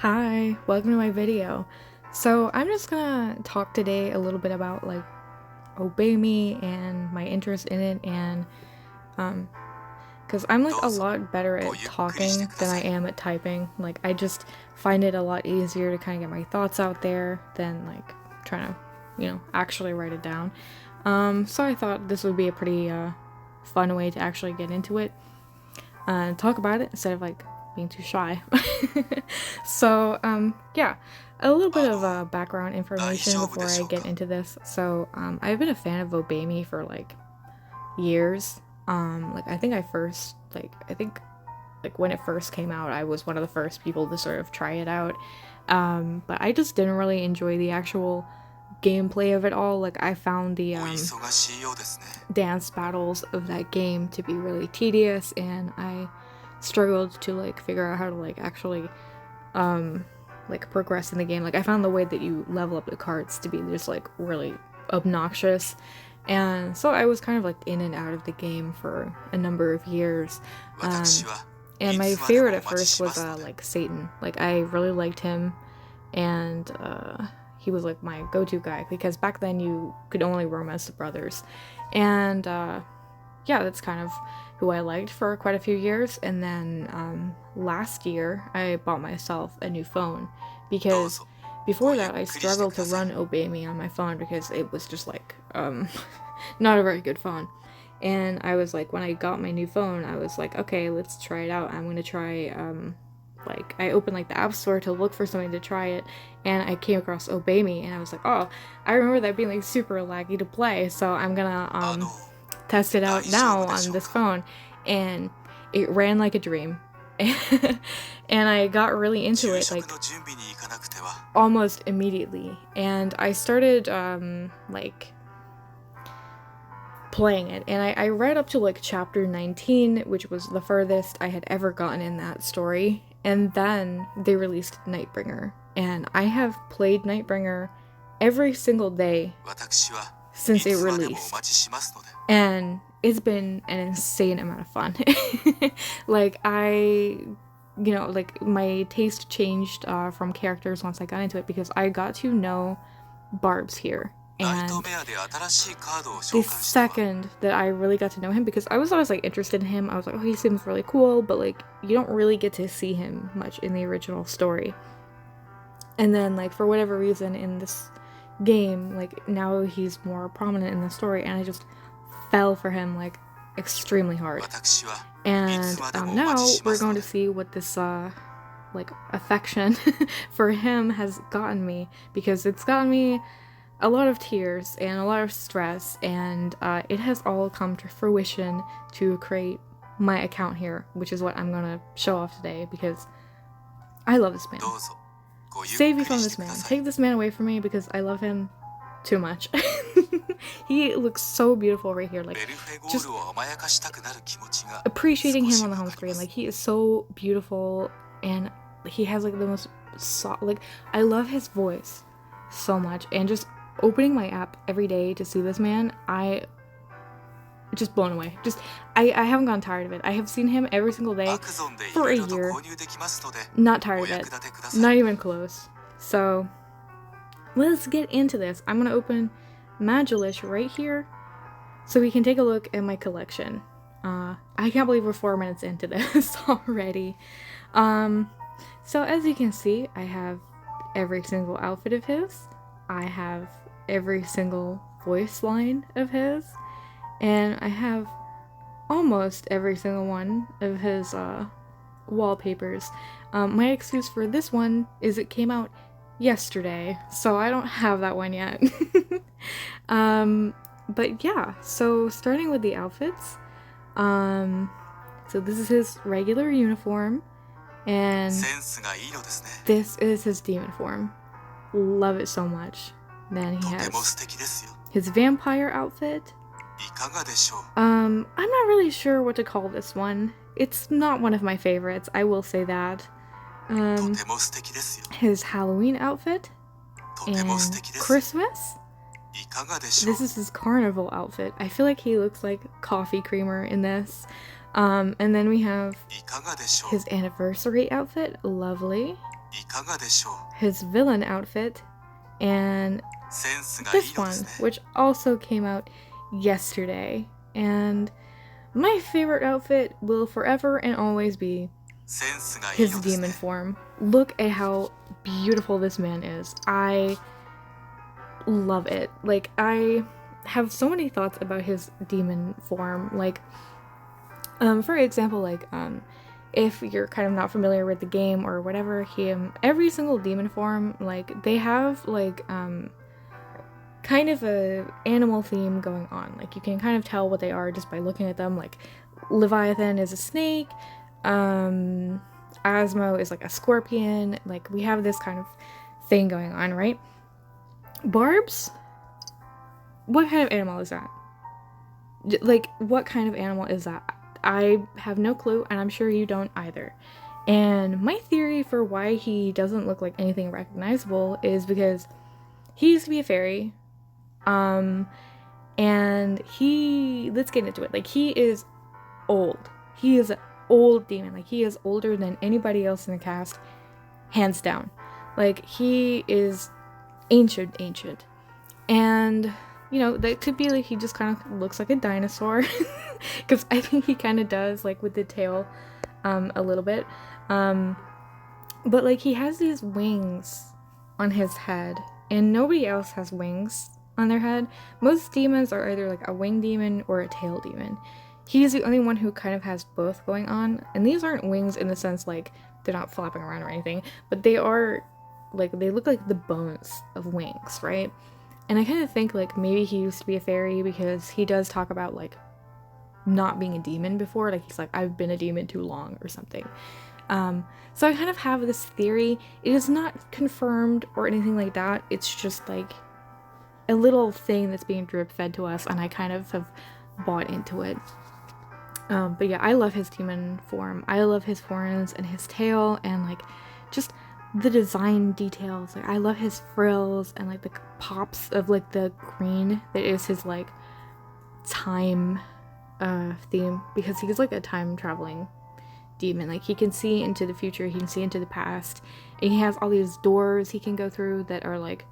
Hi, welcome to my video. So I'm just gonna talk today a little bit about like Obey Me and my interest in it and because I'm like a lot better at talking than I am at typing. Like I just find it a lot easier to kind of get my thoughts out there than like trying to, actually write it down. So I thought this would be a pretty fun way to actually get into it and talk about it instead of like being too shy. So yeah, a little bit of background information before I get into this. So I've been a fan of Obey Me for like years. Like I think when it first came out, I was one of the first people to sort of try it out. But I just didn't really enjoy the actual gameplay of it all. Like I found the dance battles of that game to be really tedious, and I struggled to like figure out how to like actually like progress in the game. Like I found the way that you level up the carts to be just like really obnoxious, and so I was kind of like in and out of the game for a number of years. And my favorite at first was like Satan. Like I really liked him, and he was like my go-to guy because back then you could only roam as the brothers, and yeah, that's kind of who I liked for quite a few years. And then last year I bought myself a new phone because before that I struggled to run Obey Me on my phone because it was just like not a very good phone. And I was like, when I got my new phone, I was like, okay, let's try it out. I'm gonna try like I opened like the app store to look for something to try it, and I came across Obey Me, and I was like, oh, I remember that being like super laggy to play, so I'm gonna test it out now on this phone. And it ran like a dream. And I got really into it like almost immediately, and I started like playing it, and I read up to like chapter 19, which was the furthest I had ever gotten in that story. And then they released Nightbringer, and I have played Nightbringer every single day since it released, and it's been an insane amount of fun. Like like my taste changed from characters once I got into it because I got to know Barb's here. And the second that I really got to know him, because I was always like interested in him, I was like, oh, he seems really cool, but like you don't really get to see him much in the original story. And then like for whatever reason in this game, like now he's more prominent in the story, and I just fell for him like extremely hard. And now we're going to see what this like affection for him has gotten me, because it's gotten me a lot of tears and a lot of stress, and it has all come to fruition to create my account here, which is what I'm gonna show off today because I love this man. Save me from this man. Take this man away from me because I love him too much. He looks so beautiful right here. Like, just appreciating him on the home screen. Like, he is so beautiful, and he has like the most like, I love his voice so much. And just opening my app every day to see this man, I just blown away. Just I haven't gotten tired of it. I have seen him every single day for a year. Not tired of it. Not even close. So let's get into this. I'm gonna open Majolish right here so we can take a look at my collection. I can't believe we're 4 minutes into this already. So as you can see, I have every single outfit of his. I have every single voice line of his, and I have almost every single one of his wallpapers. My excuse for this one is it came out yesterday, so I don't have that one yet. But yeah, so starting with the outfits, so this is his regular uniform, and this is his demon form. Love it so much. Then he has his vampire outfit. I'm not really sure what to call this one. It's not one of my favorites, I will say that. His Halloween outfit. And Christmas. This is his carnival outfit. I feel like he looks like coffee creamer in this. And then we have his anniversary outfit. Lovely. his villain outfit, and this one, which also came out yesterday. And my favorite outfit will forever and always be his demon form. Look at how beautiful this man is. I love it. Like, I have so many thoughts about his demon form. Like, for example, like, if you're kind of not familiar with the game or whatever, every single demon form, like, they have, like, kind of a animal theme going on. Like, you can kind of tell what they are just by looking at them. Like, Leviathan is a snake, Asmo is like a scorpion. Like, we have this kind of thing going on, right? Barbs? What kind of animal is that? Like, what kind of animal is that? I have no clue, and I'm sure you don't either. And my theory for why he doesn't look like anything recognizable is because he used to be a fairy. And let's get into it. Like, he is old. He is an old demon. Like, he is older than anybody else in the cast, hands down. Like, he is ancient. And, you know, that could be like he just kind of looks like a dinosaur. Because I think he kind of does, like, with the tail, a little bit. But, like, he has these wings on his head, and nobody else has wings on their head. Most demons are either, like, a wing demon or a tail demon. He's the only one who kind of has both going on, and these aren't wings in the sense, like, they're not flapping around or anything, but they are, like, they look like the bones of wings, right? And I kind of think, like, maybe he used to be a fairy because he does talk about, like, not being a demon before. Like, he's like, I've been a demon too long or something. So I kind of have this theory. It is not confirmed or anything like that. It's just, like, a little thing that's being drip fed to us, and I kind of have bought into it. But yeah, I love his demon form. I love his horns and his tail and, like, just the design details. Like, I love his frills and, like, the pops of, like, the green that is his, like, time theme, because he's like a time traveling demon. Like, he can see into the future, he can see into the past, and he has all these doors he can go through that are, like,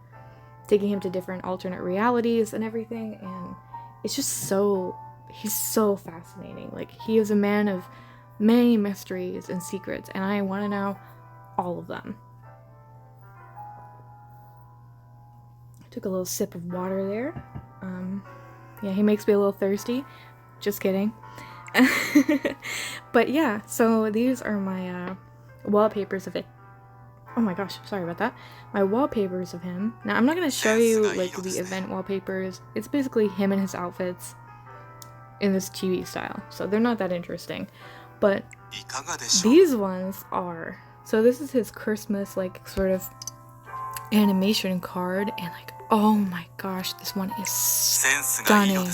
taking him to different alternate realities and everything. And it's just he's so fascinating. Like, he is a man of many mysteries and secrets, and I want to know all of them. Took a little sip of water there. Yeah, he makes me a little thirsty. Just kidding. But yeah, so these are my wallpapers of it. Oh my gosh, sorry about that. My wallpapers of him. Now, I'm not going to show you, like, the event wallpapers. It's basically him and his outfits in this chibi style, so they're not that interesting. But these ones are. So this is his Christmas, like, sort of animation card, and, like, oh my gosh, this one is stunning.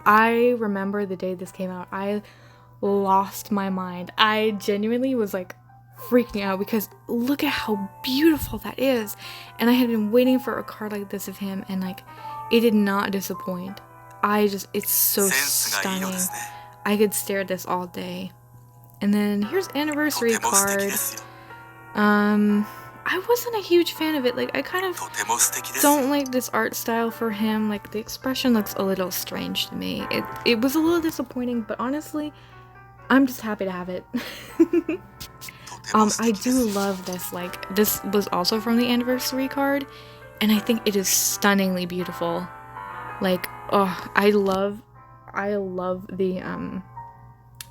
I remember the day this came out, I lost my mind. I genuinely was, like, freaking out because look at how beautiful that is. And I had been waiting for a card like this of him, and, like, it did not disappoint. It's so stunning. I could stare at this all day. And then here's anniversary card. I wasn't a huge fan of it. Like, I kind of don't like this art style for him. Like, the expression looks a little strange to me. It was a little disappointing, but honestly, I'm just happy to have it. I do love this. Like, this was also from the anniversary card, and I think it is stunningly beautiful. Like, oh, I love the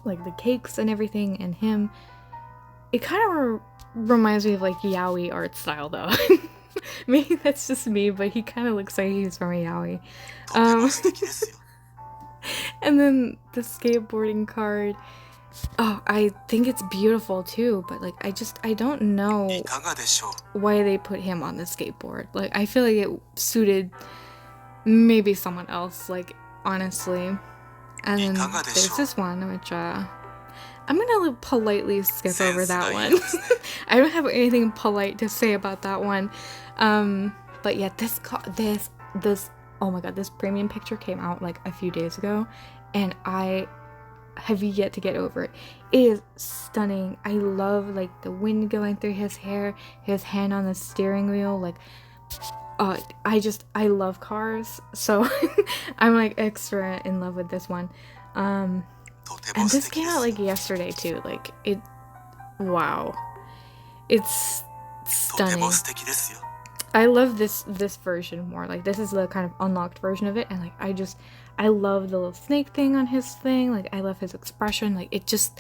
like, the cakes and everything, and him. It kind of reminds me of, like, yaoi art style, though. Maybe that's just me, but he kind of looks like he's from a yaoi. And then the skateboarding card. Oh, I think it's beautiful too, but, like, I don't know why they put him on the skateboard. Like, I feel like it suited maybe someone else, like, honestly. And then there's this one, which, I'm gonna politely skip over that one. I don't have anything polite to say about that one. But yeah, this, oh my god, this premium picture came out, like, a few days ago, and I have yet to get over it. It is stunning. I love like the wind going through his hair, his hand on the steering wheel. Like, I love cars, so I'm like extra in love with this one. And this came out like yesterday too. Like wow, it's stunning. I love this version more. Like, this is the kind of unlocked version of it, and like I love the little snake thing on his thing. Like, I love his expression. Like, it's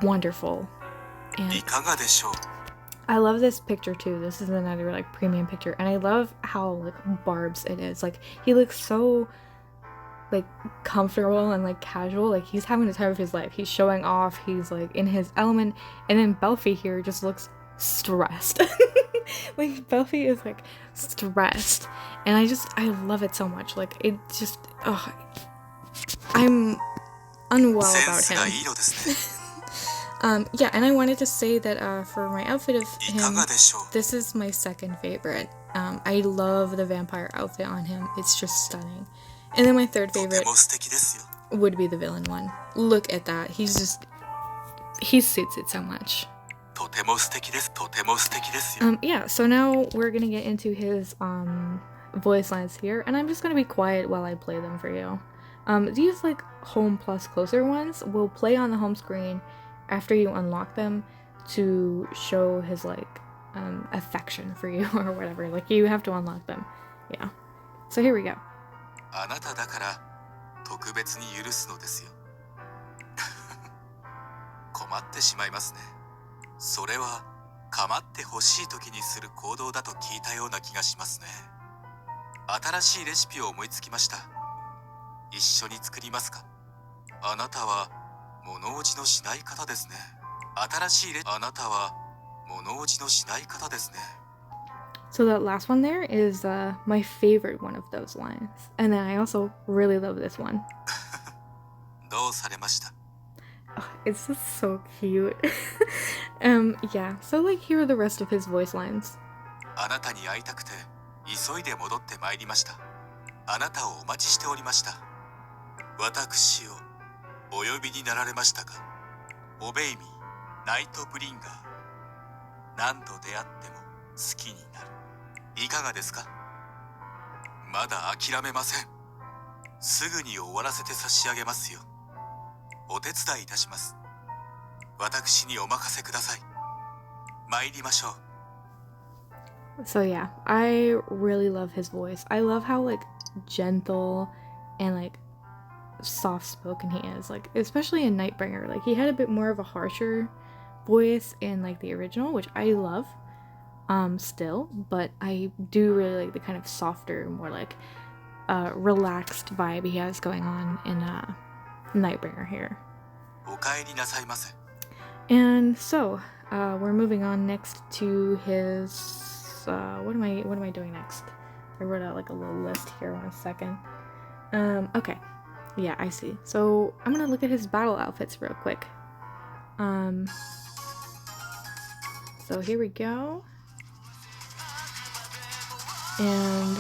wonderful. And I love this picture too. This is another like premium picture, and I love how like Barb's it is. Like, he looks so like comfortable and like casual. Like, he's having the time of his life. He's showing off. He's like in his element, and then Belphie here just looks stressed. Like, Belphie is like stressed, and I love it so much. Like, it just I'm unwell about him. Yeah, and I wanted to say that for my outfit of him, this is my second favorite. I love the vampire outfit on him. It's just stunning. And then my third favorite would be the villain one. Look at that. He suits it so much. Yeah, so now we're gonna get into his voice lines here, and I'm just gonna be quiet while I play them for you. These like home plus closer ones will play on the home screen after you unlock them to show his like affection for you or whatever. Like, you have to unlock them. Yeah. So here we go. あなただから特別に許すのですよ。困ってしまいますね。それは構ってほしい時にする行動だと聞いたような気がしますね。新しいレシピを思いつきました。一緒に作りますか？あなたは物おじのしない方ですね。新しいあなたは物おじのしない方ですね。So that last one there is my favorite one of those lines. And then I also really love this one. どうされました? Oh, it's just so cute. Yeah, so like here are the rest of his voice lines. あなたに会いたくて急いで戻ってまいりました。あなたをお待ちしておりました。私をお呼びになられましたか？おベイミー、ナイトブリンガー。何度出会っても好きになる。いかがですか？まだ諦めません。すぐに終わらせて差し上げますよ。お手伝いいたします。私にお任せください。参りましょう。So yeah, I really love his voice. I love how like gentle and like soft-spoken he is. Like, especially in Nightbringer, like he had a bit more of a harsher voice in like the original, which I love still, but I do really like the kind of softer, more like relaxed vibe he has going on in Nightbringer here. And so we're moving on next to his what am I doing next? I wrote out like a little list here. 1 second. Okay, yeah, I see. So I'm gonna look at his battle outfits real quick. So here we go. And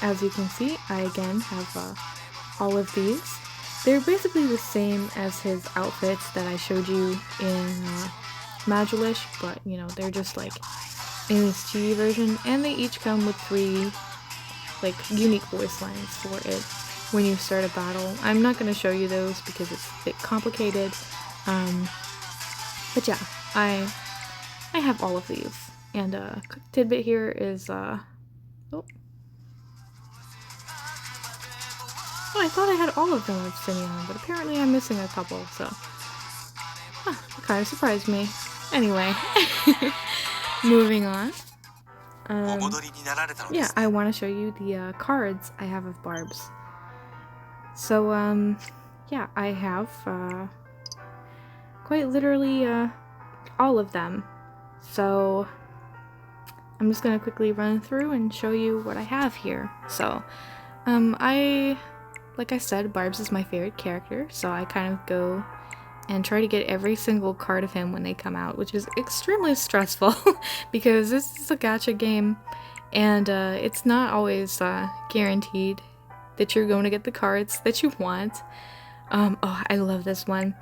as you can see, I again have all of these. They're basically the same as his outfits that I showed you in Majolish, but you know, they're just like in this TV version, and they each come with 3 like unique voice lines for it when you start a battle. I'm not going to show you those because it's a bit complicated, but yeah, I have all of these. And a quick tidbit here is oh, I thought I had all of them with Simeon, but apparently I'm missing a couple, so it kind of surprised me. Anyway, moving on. Yeah, I want to show you the cards I have of Barb's. So, yeah, I have quite literally all of them. So, I'm just going to quickly run through and show you what I have here. So, like I said, Barb's is my favorite character, so I kind of go and try to get every single card of him when they come out, which is extremely stressful because this is a gacha game, and it's not always guaranteed that you're going to get the cards that you want. Oh, I love this one.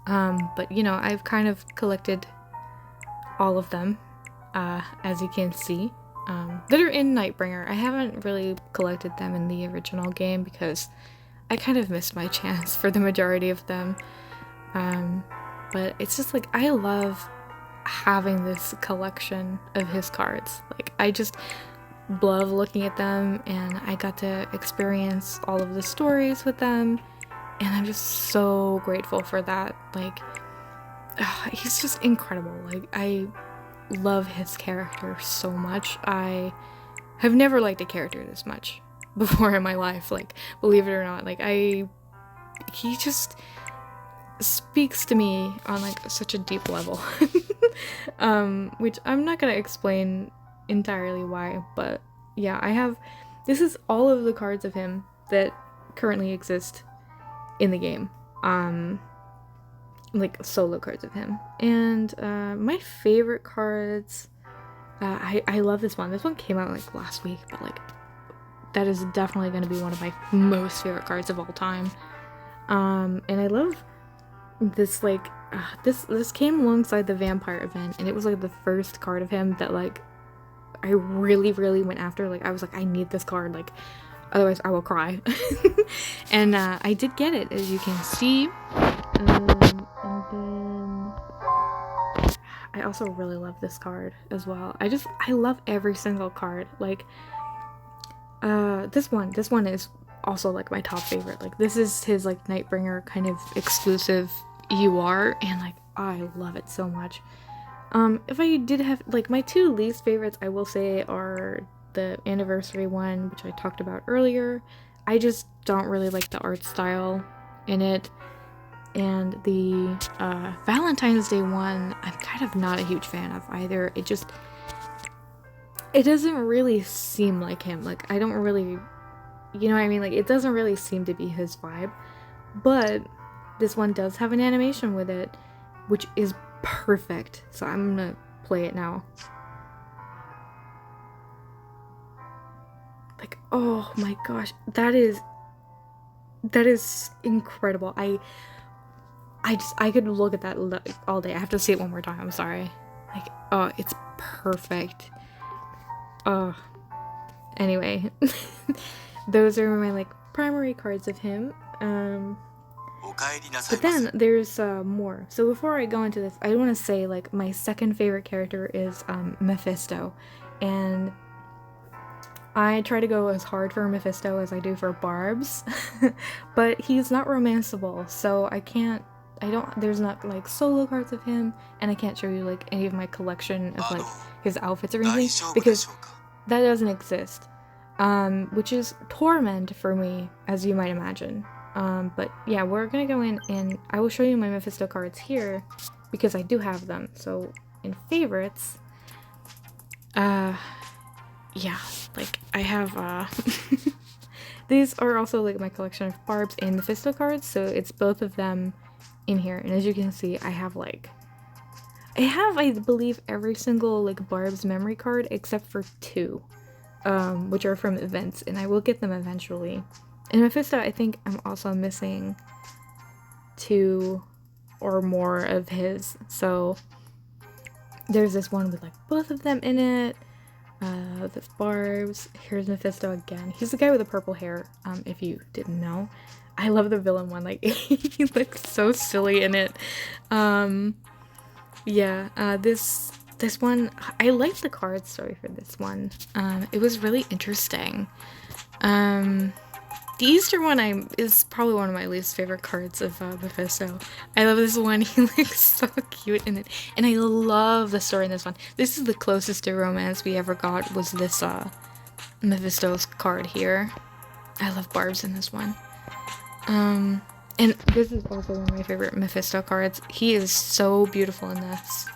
But you know, I've kind of collected all of them, as you can see, that are in Nightbringer. I haven't really collected them in the original game because I kind of missed my chance for the majority of them. But it's just like, I love having this collection of his cards. Like, I just love looking at them, and I got to experience all of the stories with them, and I'm just so grateful for that. Like, he's just incredible. Like, I love his character so much. I have never liked a character this much before in my life, like, believe it or not. Like, he just speaks to me on like such a deep level. Which I'm not gonna explain entirely why, but yeah, this is all of the cards of him that currently exist in the game, like solo cards of him. And my favorite cards, I love this one. This one came out like last week, but like that is definitely going to be one of my most favorite cards of all time. And I love this, like, this came alongside the vampire event, and it was like the first card of him that like I really went after. Like, I was like, I need this card, like, otherwise I will cry. And I did get it, as you can see. And then I also really love this card as well. I love every single card. Like, this one is also like my top favorite. Like, this is his like Nightbringer kind of exclusive UR, and like I love it so much. If I did have like my two least favorites, I will say, are the anniversary one, which I talked about earlier. I just don't really like the art style in it, and the Valentine's Day one, I'm kind of not a huge fan of either. It doesn't really seem like him. Like, I don't really, you know what I mean? Like, it doesn't really seem to be his vibe. But this one does have an animation with it, which is perfect. So I'm gonna play it now. Like, oh my gosh, that is incredible. I could look at that all day. I have to see it one more time. I'm sorry. Like, oh, it's perfect. Oh, anyway, those are my like primary cards of him. But then there's more. So before I go into this, I want to say like my second favorite character is Mephisto, and I try to go as hard for Mephisto as I do for Barbs, but he's not romanceable, so there's not like solo cards of him, and I can't show you like any of my collection of like his outfits or anything, because that doesn't exist, which is torment for me, as you might imagine. But yeah, we're gonna go in and I will show you my Mephisto cards here, because I do have them. So in favorites, yeah, like I have, these are also like my collection of Barbs and Mephisto cards, so it's both of them in here. And as you can see, I have, I believe, every single like Barb's memory card except for 2, which are from events, and I will get them eventually. And Mephisto, I think I'm also missing 2 or more of his, so there's this one with like both of them in it. This Barb's. Here's Mephisto again. He's the guy with the purple hair, if you didn't know. I love the villain one, like, he looks so silly in it. Yeah, this one, I liked the card story for this one. It was really interesting. The Easter one is probably one of my least favorite cards of Mephisto. I love this one. He looks so cute in it. And I love the story in this one. This is the closest to romance we ever got, was this Mephisto's card here. I love Barb's in this one. And this is also one of my favorite Mephisto cards. He is so beautiful in this.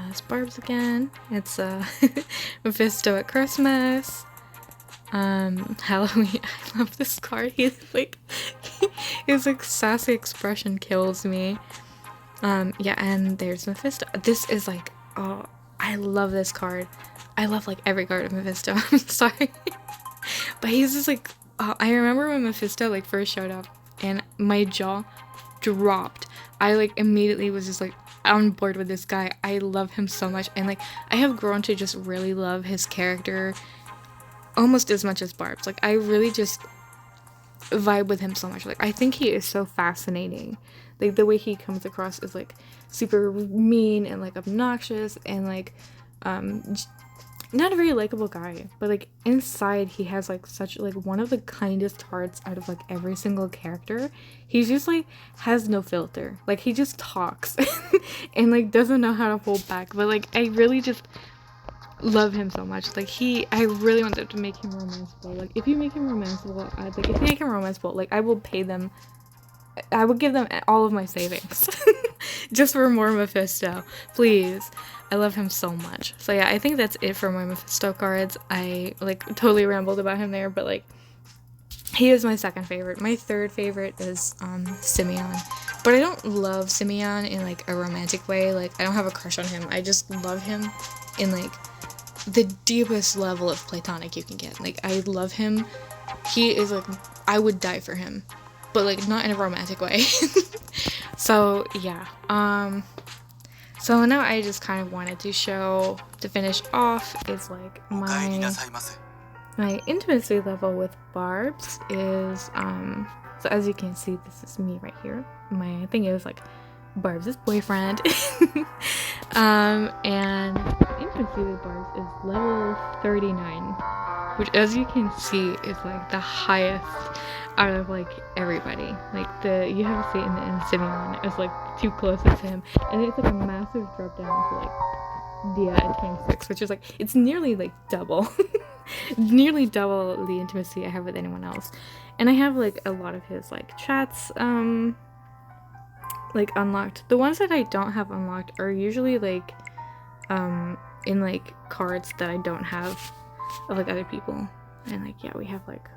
It's Barb's again. It's Mephisto at Christmas. Halloween. I love this card. He's like, his like sassy expression kills me. Yeah, and there's Mephisto. This is like, oh, I love this card. I love like every card of Mephisto. I'm sorry. But he's just like I remember when Mephisto like first showed up and my jaw dropped. I like immediately was just like on board with this guy. I love him so much, and like I have grown to just really love his character almost as much as Barb's. Like I really just vibe with him so much. Like I think he is so fascinating. Like the way he comes across is like super mean and like obnoxious and like not a very likable guy, but like inside he has like such like one of the kindest hearts out of like every single character. He's just like has no filter. Like he just talks and like doesn't know how to hold back. But like I really just love him so much. Like I really wanted to make him romanceable. Like if you make him romanceable, like I will pay them. I would give them all of my savings just for more Mephisto, please. I love him so much. So yeah, I think that's it for my Mephisto cards. I like totally rambled about him there, but like he is my second favorite. My third favorite is Simeon. But I don't love Simeon in like a romantic way. Like I don't have a crush on him. I just love him in like the deepest level of platonic you can get. Like I love him. He is like I would die for him. But like not in a romantic way. So yeah. So now I just kind of wanted to show, to finish off, is like my intimacy level with Barbs is, so as you can see, this is me right here. My thing is like Barbs' boyfriend. And intimacy with Barbs is level 39, which as you can see is like the highest out of like everybody. Like you have to see it in Simeon as like two closest to him, and it's like a massive drop down to like Dia at 26, which is like it's nearly like double nearly double the intimacy I have with anyone else. And I have like a lot of his like chats like unlocked. The ones that I don't have unlocked are usually like in like cards that I don't have of like other people. And like yeah, we have like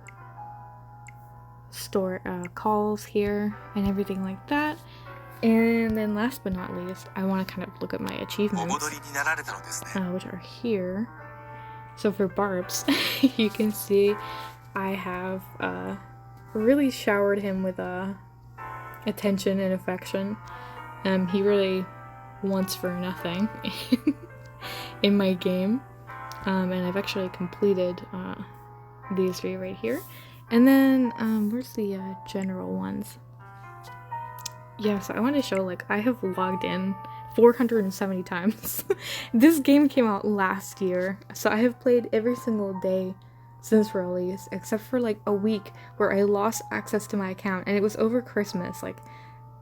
store calls here and everything like that. And then last but not least, I want to kind of look at my achievements, which are here. So for Barbs, you can see I have really showered him with attention and affection. He really wants for nothing in my game. And I've actually completed these three right here. And then, where's the general ones? Yeah, so I want to show, like, I have logged in 470 times. This game came out last year, so I have played every single day since release, except for, like, a week where I lost access to my account, and it was over Christmas. Like,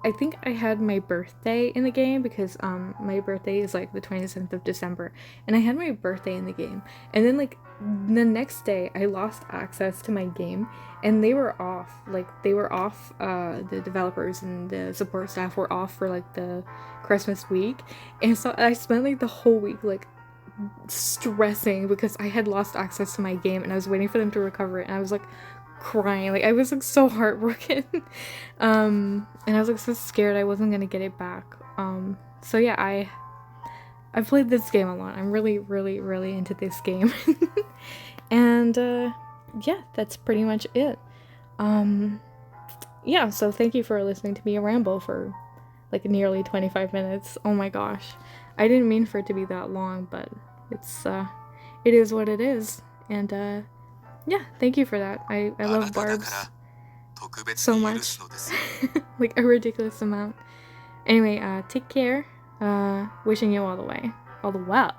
I think I had my birthday in the game because my birthday is like the 27th of December, and I had my birthday in the game, and then like the next day I lost access to my game, and they were off. Like they were off. The developers and the support staff were off for like the Christmas week, and so I spent like the whole week like stressing because I had lost access to my game, and I was waiting for them to recover it, and I was like crying. Like I was like so heartbroken. And I was like so scared I wasn't gonna get it back. So yeah, I played this game a lot. I'm really into this game. And yeah, that's pretty much it. Yeah, so thank you for listening to me ramble for like nearly 25 minutes. Oh my gosh, I didn't mean for it to be that long, but it is what it is. And yeah, thank you for that. I love Barbs so much. Like a ridiculous amount. Anyway, take care. Wishing you all the well.